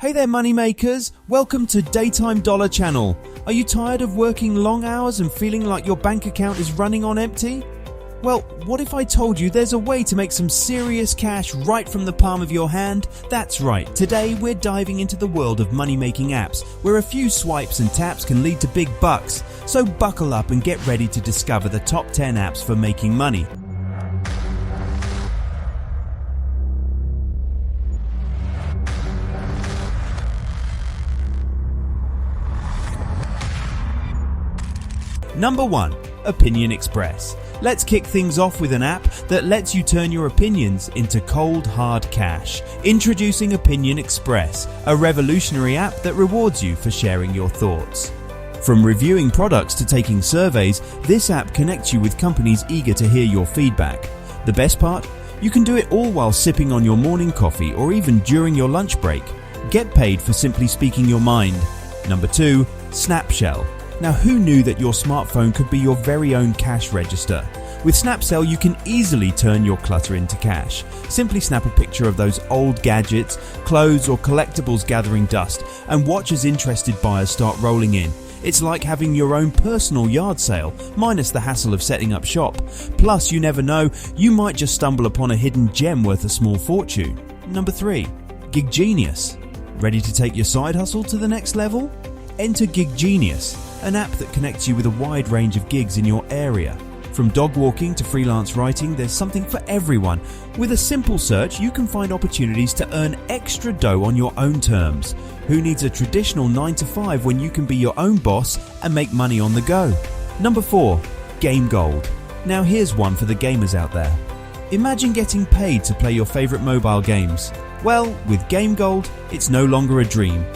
Hey there moneymakers, welcome to Daytime Dollar Channel. Are you tired of working long hours and feeling like your bank account is running on empty? Well, what if I told you there's a way to make some serious cash right from the palm of your hand? That's right, today we're diving into the world of money-making apps where a few swipes and taps can lead to big bucks. So buckle up and get ready to discover the top 10 apps for making money. Number 1. Opinion Express. Let's kick things off with an app that lets you turn your opinions into cold, hard cash. Introducing Opinion Express, a revolutionary app that rewards you for sharing your thoughts. From reviewing products to taking surveys, this app connects you with companies eager to hear your feedback. The best part? You can do it all while sipping on your morning coffee or even during your lunch break. Get paid for simply speaking your mind. Number 2. Snapshell. Now, who knew that your smartphone could be your very own cash register? With Snapshell, you can easily turn your clutter into cash. Simply snap a picture of those old gadgets, clothes or collectibles gathering dust and watch as interested buyers start rolling in. It's like having your own personal yard sale, minus the hassle of setting up shop. Plus, you never know, you might just stumble upon a hidden gem worth a small fortune. Number 3. Gig Genius. Ready to take your side hustle to the next level? Enter Gig Genius, an app that connects you with a wide range of gigs in your area. From dog walking to freelance writing, there's something for everyone. With a simple search, you can find opportunities to earn extra dough on your own terms. Who needs a traditional 9 to 5 when you can be your own boss and make money on the go? Number 4. Game Gold. Now here's one for the gamers out there. Imagine getting paid to play your favorite mobile games. Well, with Game Gold, it's no longer a dream.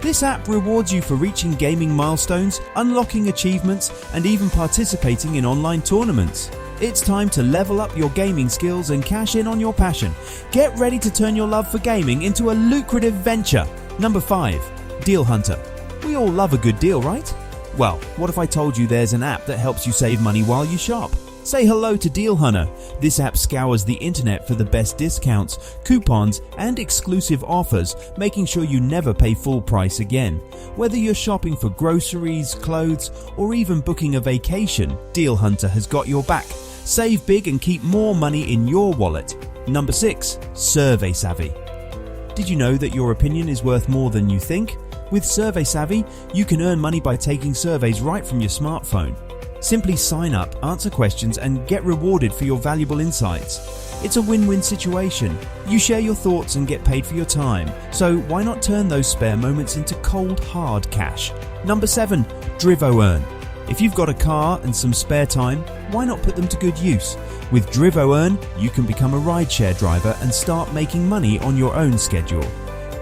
This app rewards you for reaching gaming milestones, unlocking achievements, and even participating in online tournaments. It's time to level up your gaming skills and cash in on your passion. Get ready to turn your love for gaming into a lucrative venture. Number 5. Deal Hunter. We all love a good deal, right? Well, what if I told you there's an app that helps you save money while you shop? Say hello to Deal Hunter. This app scours the internet for the best discounts, coupons, and exclusive offers, making sure you never pay full price again. Whether you're shopping for groceries, clothes, or even booking a vacation, Deal Hunter has got your back. Save big and keep more money in your wallet. Number 6. Survey Savvy. Did you know that your opinion is worth more than you think? With Survey Savvy, you can earn money by taking surveys right from your smartphone. Simply sign up, answer questions, and get rewarded for your valuable insights. It's a win-win situation. You share your thoughts and get paid for your time. So why not turn those spare moments into cold, hard cash? Number 7. DrivoEarn. If you've got a car and some spare time, why not put them to good use? With DrivoEarn, you can become a rideshare driver and start making money on your own schedule.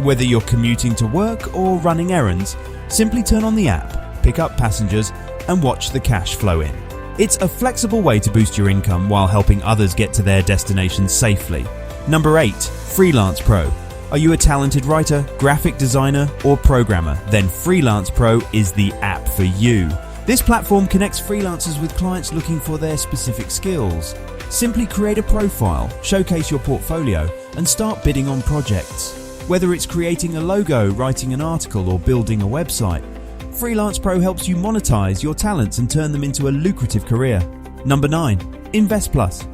Whether you're commuting to work or running errands, simply turn on the app, pick up passengers, and watch the cash flow in. It's a flexible way to boost your income while helping others get to their destinations safely. Number 8. Freelance Pro. Are you a talented writer, graphic designer, or programmer? Then Freelance Pro is the app for you. This platform connects freelancers with clients looking for their specific skills. Simply create a profile, showcase your portfolio, and start bidding on projects. Whether it's creating a logo, writing an article, or building a website, Freelance Pro helps you monetize your talents and turn them into a lucrative career. Number 9. Invest Plus.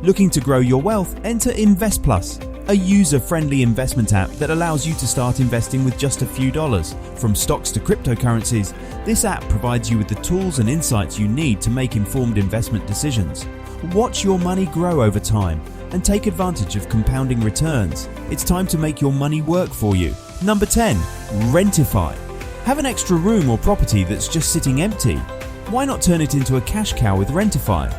Looking to grow your wealth? Enter Invest Plus, a user-friendly investment app that allows you to start investing with just a few dollars. From stocks to cryptocurrencies, this app provides you with the tools and insights you need to make informed investment decisions. Watch your money grow over time and take advantage of compounding returns. It's time to make your money work for you. Number 10. Rentify. Have an extra room or property that's just sitting empty? Why not turn it into a cash cow with Rentify?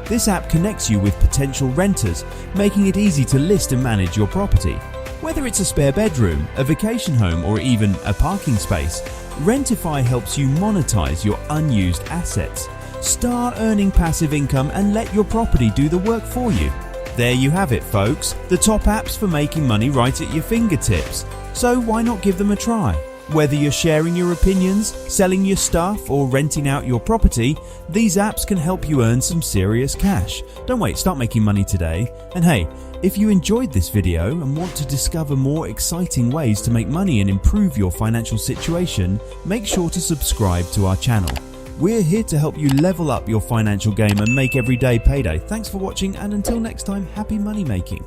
This app connects you with potential renters, making it easy to list and manage your property. Whether it's a spare bedroom, a vacation home, or even a parking space, Rentify helps you monetize your unused assets. Start earning passive income and let your property do the work for you. There you have it, folks. The top apps for making money right at your fingertips. So why not give them a try? Whether you're sharing your opinions, selling your stuff, or renting out your property, these apps can help you earn some serious cash. Don't wait, start making money today. And hey, If you enjoyed this video and want to discover more exciting ways to make money and improve your financial situation, make sure to subscribe to our channel. We're here to help you level up your financial game and make every day payday. Thanks for watching, and until next time, happy money making.